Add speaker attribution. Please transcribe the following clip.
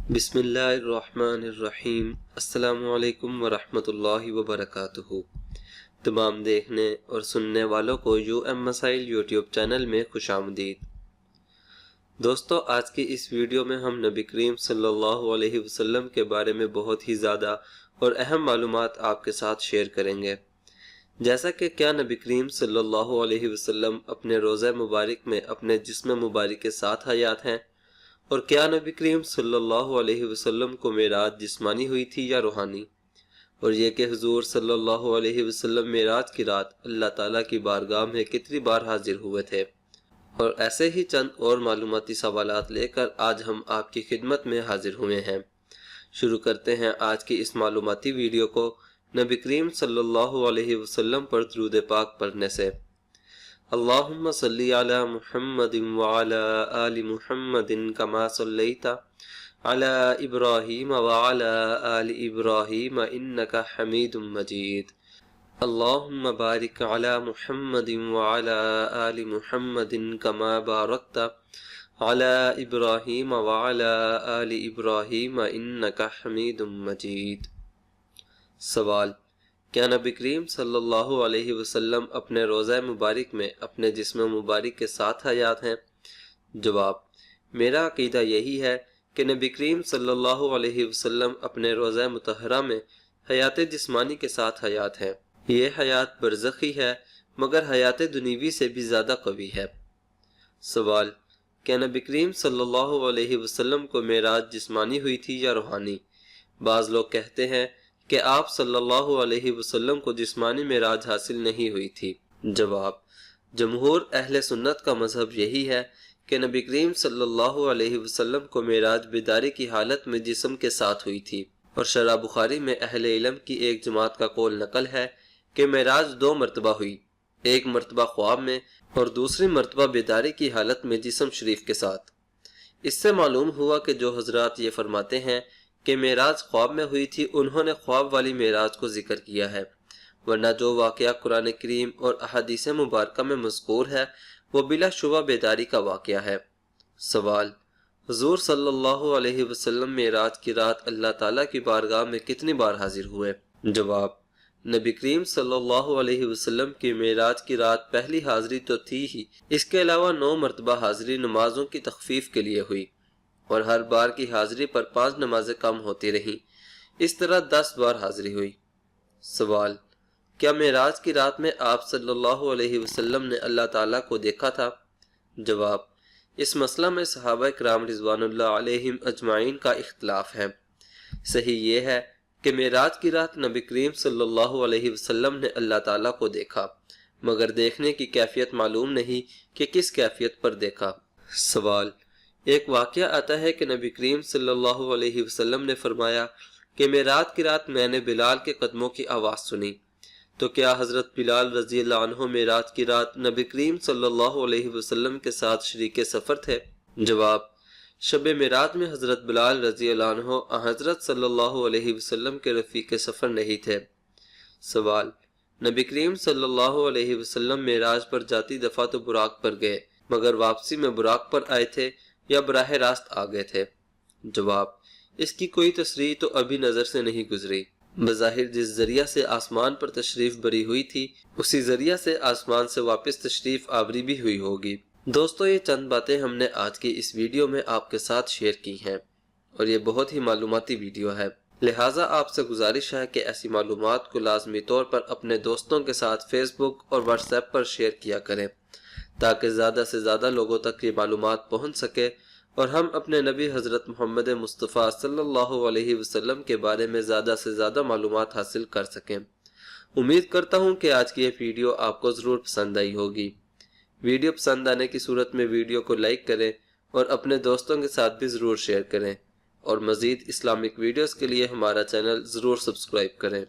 Speaker 1: بسم اللہ الرحمن الرحیم۔ السلام علیکم ورحمۃ اللہ وبرکاتہ۔ تمام دیکھنے اور سننے والوں کو مسائل یوٹیوب چینل میں خوش آمدید۔ دوستو، آج کی اس ویڈیو میں ہم نبی کریم صلی اللہ علیہ وسلم کے بارے میں بہت ہی زیادہ اور اہم معلومات آپ کے ساتھ شیئر کریں گے، جیسا کہ کیا نبی کریم صلی اللہ علیہ وسلم اپنے روزہ مبارک میں اپنے جسم مبارک کے ساتھ حیات ہیں، اور کیا نبی کریم صلی اللہ علیہ وسلم کو معراج جسمانی ہوئی تھی یا روحانی، اور یہ کہ حضور صلی اللہ علیہ وسلم معراج کی رات اللہ تعالیٰ کی بارگاہ میں کتنی بار حاضر ہوئے تھے، اور ایسے ہی چند اور معلوماتی سوالات لے کر آج ہم آپ کی خدمت میں حاضر ہوئے ہیں۔ شروع کرتے ہیں آج کی اس معلوماتی ویڈیو کو نبی کریم صلی اللہ علیہ وسلم پر درود پاک پڑھنے سے۔ اللہم صلی علی محمد وعلی آل محمد کما صلیت علی ابراہیم وعلی آل ابراہیم انک حمید مجید۔ اللہم بارک علی محمد وعلی آل محمد کما بارکت علی ابراہیم وعلی آل ابراہیم انک حمید مجید۔ سوال: کیا نبی کریم صلی اللہ علیہ وسلم اپنے روزہ مبارک میں اپنے جسم مبارک کے ساتھ حیات ہیں؟ جواب: میرا عقیدہ یہی ہے کہ نبی کریم صلی اللہ علیہ وسلم اپنے روزہ مطہرہ میں حیات جسمانی کے ساتھ حیات ہیں۔ یہ حیات برزخی ہے، مگر حیات دنیوی سے بھی زیادہ قوی ہے۔ سوال: کیا نبی کریم صلی اللہ علیہ وسلم کو معراج جسمانی ہوئی تھی یا روحانی؟ بعض لوگ کہتے ہیں کہ آپ صلی اللہ علیہ وسلم کو جسمانی معراج حاصل نہیں ہوئی تھی۔ جواب: جمہور اہل سنت کا مذہب یہی ہے کہ نبی کریم صلی اللہ علیہ وسلم کو معراج بیداری کی حالت میں جسم کے ساتھ ہوئی تھی، اور شرح بخاری میں اہل علم کی ایک جماعت کا قول نقل ہے کہ معراج 2 مرتبہ ہوئی، ایک مرتبہ خواب میں اور دوسری مرتبہ بیداری کی حالت میں جسم شریف کے ساتھ۔ اس سے معلوم ہوا کہ جو حضرات یہ فرماتے ہیں کہ معراج خواب میں ہوئی تھی، انہوں نے خواب والی معراج کو ذکر کیا ہے، ورنہ جو واقعہ قرآن کریم اور احادیث مبارکہ میں مذکور ہے وہ بلا شبہ بیداری کا واقعہ ہے۔ سوال: حضور صلی اللہ علیہ وسلم معراج کی رات اللہ تعالیٰ کی بارگاہ میں کتنی بار حاضر ہوئے؟ جواب: نبی کریم صلی اللہ علیہ وسلم کی معراج کی رات پہلی حاضری تو تھی ہی، اس کے علاوہ 9 مرتبہ حاضری نمازوں کی تخفیف کے لیے ہوئی، اور ہر بار کی حاضری پر 5 نمازیں کم ہوتی رہیں، اس طرح 10 بار حاضری ہوئی۔ سوال: کیا معراج کی رات میں آپ صلی اللہ علیہ وسلم نے اللہ تعالیٰ کو دیکھا تھا؟ جواب: اس مسئلہ میں صحابہ کرام رضوان اللہ علیہم اجمعین کا اختلاف ہے۔ صحیح یہ ہے کہ معراج کی رات نبی کریم صلی اللہ علیہ وسلم نے اللہ تعالیٰ کو دیکھا، مگر دیکھنے کی کیفیت معلوم نہیں کہ کس کیفیت پر دیکھا۔ سوال: ایک واقعہ آتا ہے کہ نبی کریم صلی اللہ علیہ وسلم نے فرمایا کہ معراج کی رات میں نے بلال کے قدموں کی آواز سنی، تو کیا حضرت بلال رضی اللہ عنہ معراج کی رات نبی کریم صلی اللہ علیہ وسلم کے ساتھ شریک سفر تھے؟ جواب: شب معراج میں حضرت بلال رضی اللہ عنہ حضرت صلی اللہ علیہ وسلم کے رفیق سفر نہیں تھے۔ سوال: نبی کریم صلی اللہ علیہ وسلم معراج پر جاتی دفعہ تو براق پر گئے، مگر واپسی میں براق پر آئے تھے یا براہ راست آ گئے تھے؟ جواب: اس کی کوئی تصریح تو ابھی نظر سے نہیں گزری۔ بظاہر جس ذریعہ سے آسمان پر تشریف بری ہوئی تھی، اسی ذریعہ سے آسمان سے واپس تشریف آوری بھی ہوئی ہوگی۔ دوستو، یہ چند باتیں ہم نے آج کی اس ویڈیو میں آپ کے ساتھ شیئر کی ہیں، اور یہ بہت ہی معلوماتی ویڈیو ہے، لہٰذا آپ سے گزارش ہے کہ ایسی معلومات کو لازمی طور پر اپنے دوستوں کے ساتھ فیس بک اور واٹس ایپ پر شیئر کیا کریں، تاکہ زیادہ سے زیادہ لوگوں تک یہ معلومات پہنچ سکے، اور ہم اپنے نبی حضرت محمد مصطفیٰ صلی اللہ علیہ وسلم کے بارے میں زیادہ سے زیادہ معلومات حاصل کر سکیں۔ امید کرتا ہوں کہ آج کی یہ ویڈیو آپ کو ضرور پسند آئی ہوگی۔ ویڈیو پسند آنے کی صورت میں ویڈیو کو لائک کریں اور اپنے دوستوں کے ساتھ بھی ضرور شیئر کریں، اور مزید اسلامک ویڈیوز کے لیے ہمارا چینل ضرور سبسکرائب کریں۔